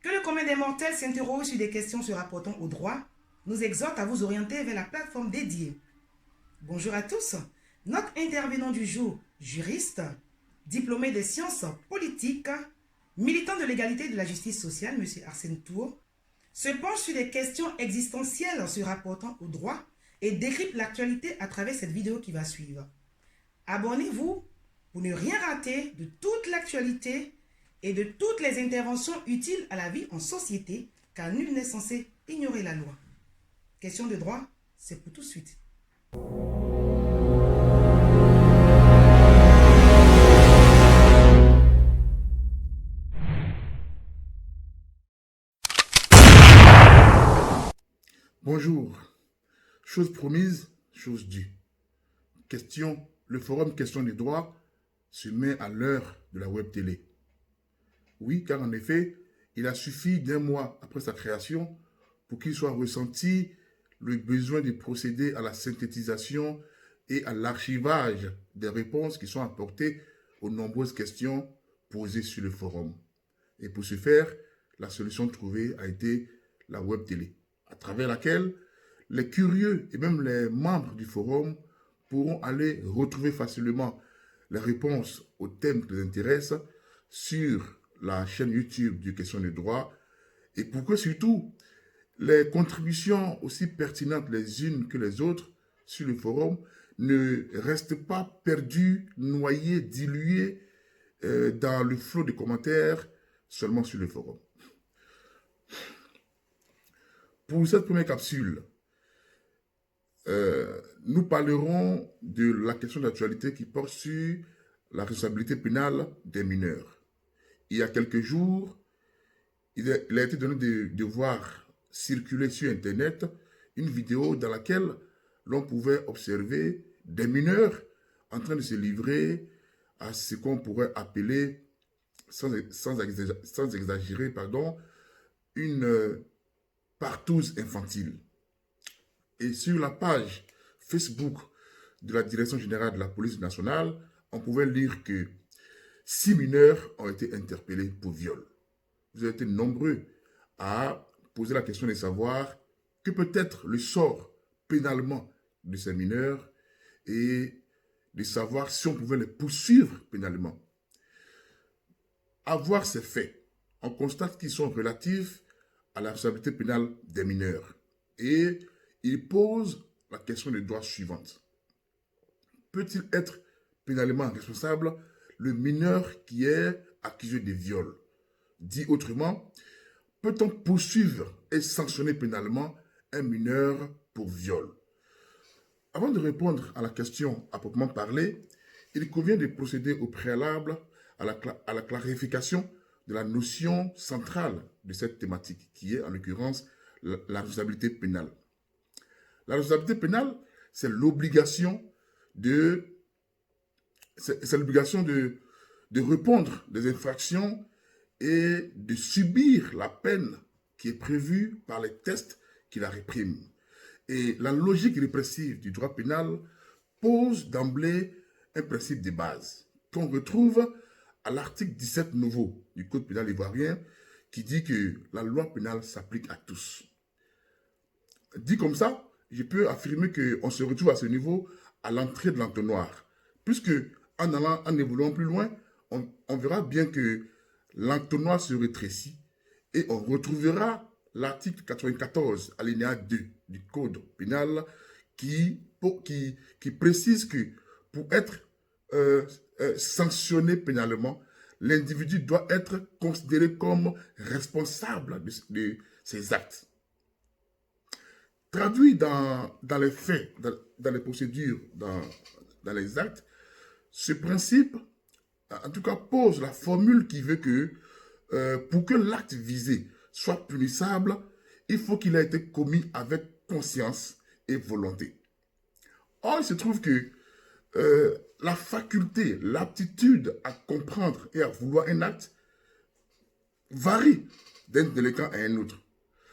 Que le commun des mortels s'interroge sur des questions se rapportant au droit nous exhorte à vous orienter vers la plateforme dédiée. Bonjour à tous. Notre intervenant du jour, juriste, diplômé des sciences politiques, militant de l'égalité et de la justice sociale, M. Arsène Tour, se penche sur des questions existentielles se rapportant au droit et décrypte l'actualité à travers cette vidéo qui va suivre. Abonnez-vous pour ne rien rater de toute l'actualité et de toutes les interventions utiles à la vie en société, car nul n'est censé ignorer la loi. Question de droit, c'est pour tout de suite. Bonjour. Chose promise, chose due. Le forum Question des droits se met à l'heure de la web télé. Oui, car en effet, il a suffi d'un mois après sa création pour qu'il soit ressenti le besoin de procéder à la synthétisation et à l'archivage des réponses qui sont apportées aux nombreuses questions posées sur le forum. Et pour ce faire, la solution trouvée a été la web télé, à travers laquelle les curieux et même les membres du forum pourront aller retrouver facilement les réponses aux thèmes qui les intéressent sur la chaîne YouTube du Question de droit, et pour que surtout les contributions aussi pertinentes les unes que les autres sur le forum ne restent pas perdues, noyées, diluées dans le flot de commentaires seulement sur le forum. Pour cette première capsule, nous parlerons de la question d'actualité qui porte sur la responsabilité pénale des mineurs. Il y a quelques jours, il a été donné de voir circuler sur Internet une vidéo dans laquelle l'on pouvait observer des mineurs en train de se livrer à ce qu'on pourrait appeler, sans exagérer, une partouze infantile. Et sur la page Facebook de la Direction générale de la police nationale, on pouvait lire que 6 mineurs ont été interpellés pour viol. Vous avez été nombreux à poser la question de savoir que peut être le sort pénalement de ces mineurs et de savoir si on pouvait les poursuivre pénalement. À voir ces faits, on constate qu'ils sont relatifs à la responsabilité pénale des mineurs. Et il pose la question de droit suivante. Peut-il être pénalement responsable le mineur qui est accusé de viol? Dit autrement, peut-on poursuivre et sanctionner pénalement un mineur pour viol? Avant de répondre à la question à proprement parler, il convient de procéder au préalable à la clarification de la notion centrale de cette thématique, qui est en l'occurrence la responsabilité pénale. La responsabilité pénale, c'est l'obligation de répondre des infractions et de subir la peine qui est prévue par les textes qui la répriment. Et la logique répressive du droit pénal pose d'emblée un principe de base qu'on retrouve à l'article 17 nouveau du Code pénal ivoirien qui dit que la loi pénale s'applique à tous. Dit comme ça, je peux affirmer qu'on se retrouve à ce niveau à l'entrée de l'entonnoir. Puisque en évoluant plus loin, on verra bien que l'entonnoir se rétrécit et on retrouvera l'article 94, alinéa 2 du Code pénal qui précise que pour être sanctionné pénalement, l'individu doit être considéré comme responsable de ses actes. Traduit dans les faits, dans les procédures, dans les actes, ce principe, en tout cas, pose la formule qui veut que pour que l'acte visé soit punissable, il faut qu'il ait été commis avec conscience et volonté. Or, il se trouve que la faculté, l'aptitude à comprendre et à vouloir un acte varie d'un délinquant à un autre.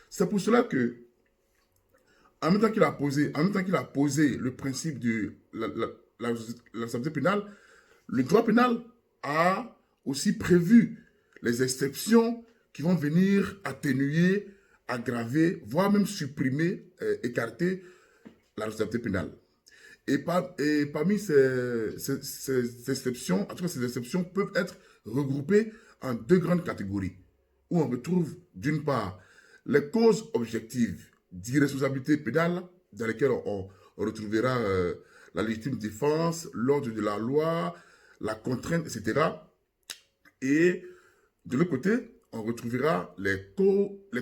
C'est pour cela que, en même temps qu'il a posé le principe de la responsabilité pénale, le droit pénal a aussi prévu les exceptions qui vont venir atténuer, aggraver, voire même supprimer, écarter la responsabilité pénale. Et parmi ces exceptions, en tout cas ces exceptions peuvent être regroupées en deux grandes catégories, où on retrouve d'une part les causes objectives d'irresponsabilité pénale, dans lesquelles on retrouvera la légitime défense, l'ordre de la loi, la contrainte, etc. Et de l'autre côté, on retrouvera les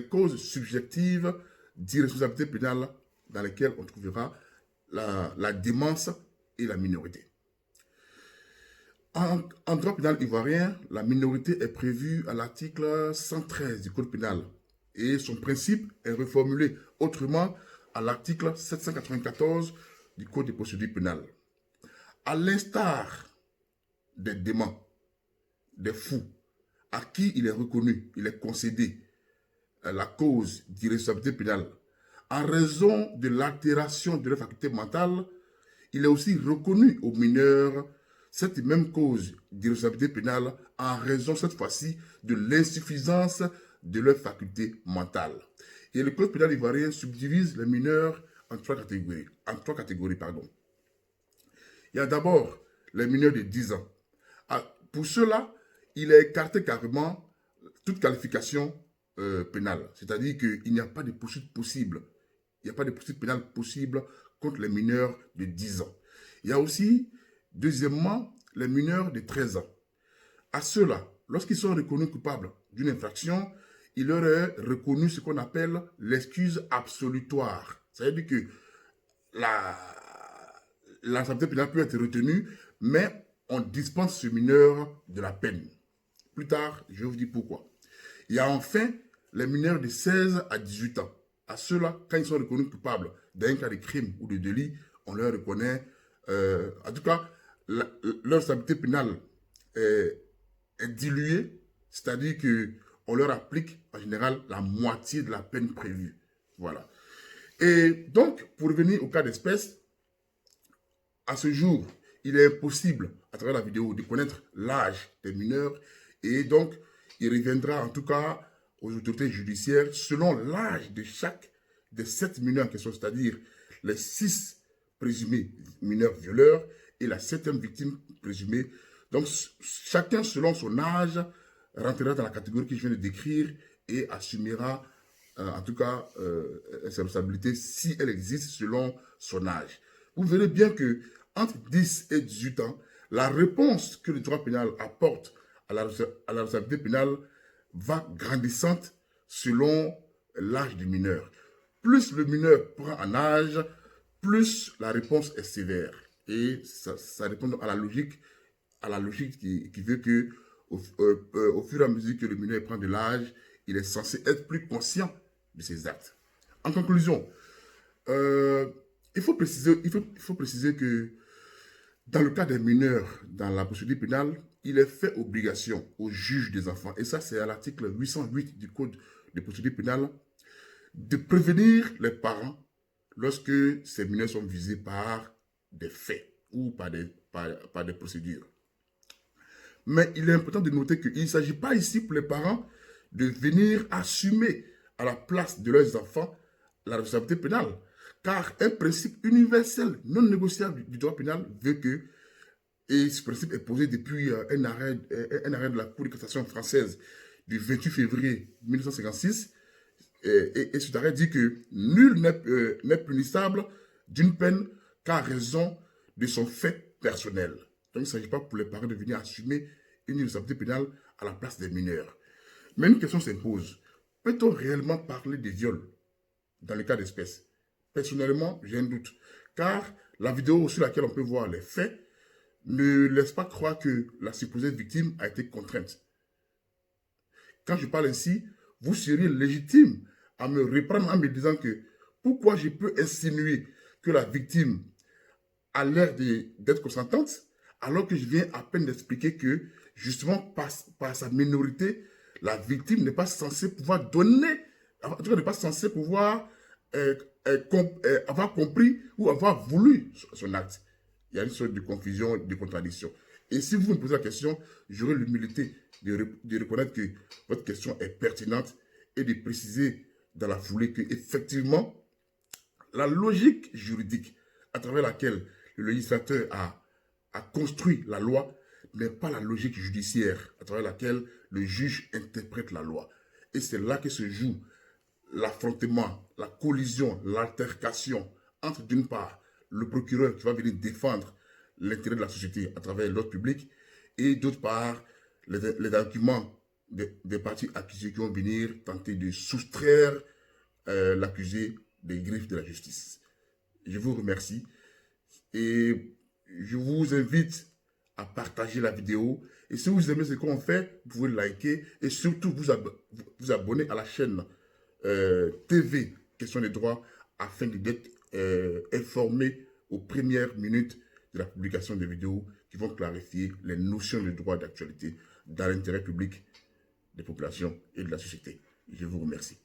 causes subjectives d'irresponsabilité pénale, dans lesquelles on trouvera la démence et la minorité. En droit pénal ivoirien, la minorité est prévue à l'article 113 du Code pénal et son principe est reformulé autrement à l'article 794 du Code de procédure pénale. À l'instar des déments, des fous, à qui il est reconnu, il est concédé la cause d'irresponsabilité pénale, en raison de l'altération de leur faculté mentale, il est aussi reconnu aux mineurs cette même cause d'irresponsabilité pénale en raison cette fois-ci de l'insuffisance de leur faculté mentale. Et le Code pénal ivoirien subdivise les mineurs en trois catégories. Il y a d'abord les mineurs de 10 ans. Pour ceux-là, il est écarté carrément toute qualification pénale. C'est-à-dire qu'il n'y a pas de poursuite possible. Il n'y a pas de poursuite pénale possible contre les mineurs de 10 ans. Il y a aussi, deuxièmement, les mineurs de 13 ans. À ceux-là, lorsqu'ils sont reconnus coupables d'une infraction, il leur est reconnu ce qu'on appelle l'excuse absolutoire. Ça veut dire que la responsabilité pénale peut être retenue, mais on dispense ce mineur de la peine. Plus tard, je vais vous dire pourquoi. Il y a enfin les mineurs de 16 à 18 ans. À ceux-là, quand ils sont reconnus coupables d'un cas de crime ou de délit, on leur reconnaît, en tout cas, leur responsabilité pénale est diluée, c'est-à-dire qu'on leur applique en général la moitié de la peine prévue. Voilà. Et donc, pour revenir au cas d'espèce, à ce jour, il est impossible, à travers la vidéo, de connaître l'âge des mineurs et donc, il reviendra en tout cas aux autorités judiciaires selon l'âge de chaque des 7 mineurs en question, c'est-à-dire les 6 présumés mineurs violeurs et la 7e victime présumée. Donc, chacun selon son âge rentrera dans la catégorie que je viens de décrire et assumera en tout cas sa responsabilité si elle existe selon son âge. Vous verrez bien que entre 10 et 18 ans, la réponse que le droit pénal apporte à la responsabilité pénale va grandissante selon l'âge du mineur. Plus le mineur prend en âge, plus la réponse est sévère. Et ça répond à la logique qui veut que au fur et à mesure que le mineur prend de l'âge, il est censé être plus conscient de ses actes. En conclusion, il faut préciser que dans le cas des mineurs, dans la procédure pénale, il est fait obligation au juge des enfants, et ça c'est à l'article 808 du Code de procédure pénale, de prévenir les parents lorsque ces mineurs sont visés par des faits ou par des procédures. Mais il est important de noter qu'il ne s'agit pas ici pour les parents de venir assumer à la place de leurs enfants la responsabilité pénale, car un principe universel non négociable du droit pénal veut que, et ce principe est posé depuis un arrêt de la Cour de cassation française du 28 février 1956, et cet arrêt dit que nul n'est punissable d'une peine qu'à raison de son fait personnel. Donc il ne s'agit pas pour les parents de venir assumer une responsabilité pénale à la place des mineurs. Mais une question s'impose. Peut-on réellement parler de viol dans le cas d'espèce? Personnellement, j'ai un doute. Car la vidéo sur laquelle on peut voir les faits ne laisse pas croire que la supposée victime a été contrainte. Quand je parle ainsi, vous seriez légitime à me reprendre en me disant que pourquoi je peux insinuer que la victime a l'air d'être consentante alors que je viens à peine d'expliquer que justement par sa minorité, la victime n'est pas censée pouvoir donner, en tout cas n'est pas censée pouvoir avoir compris ou avoir voulu son acte. Il y a une sorte de confusion, de contradiction. Et si vous me posez la question, j'aurai l'humilité de reconnaître que votre question est pertinente et de préciser dans la foulée que effectivement la logique juridique à travers laquelle le législateur a construit la loi n'est pas la logique judiciaire à travers laquelle le juge interprète la loi. Et c'est là que se joue l'affrontement, la collision, l'altercation entre d'une part le procureur qui va venir défendre l'intérêt de la société à travers l'ordre public et d'autre part les arguments des parties accusées qui vont venir tenter de soustraire l'accusé des griffes de la justice. Je vous remercie et je vous invite à partager la vidéo. Et si vous aimez ce qu'on fait, vous pouvez liker et surtout vous abonner à la chaîne TV Question des droits afin d'être informé aux premières minutes de la publication des vidéos qui vont clarifier les notions de droit d'actualité dans l'intérêt public des populations et de la société. Je vous remercie.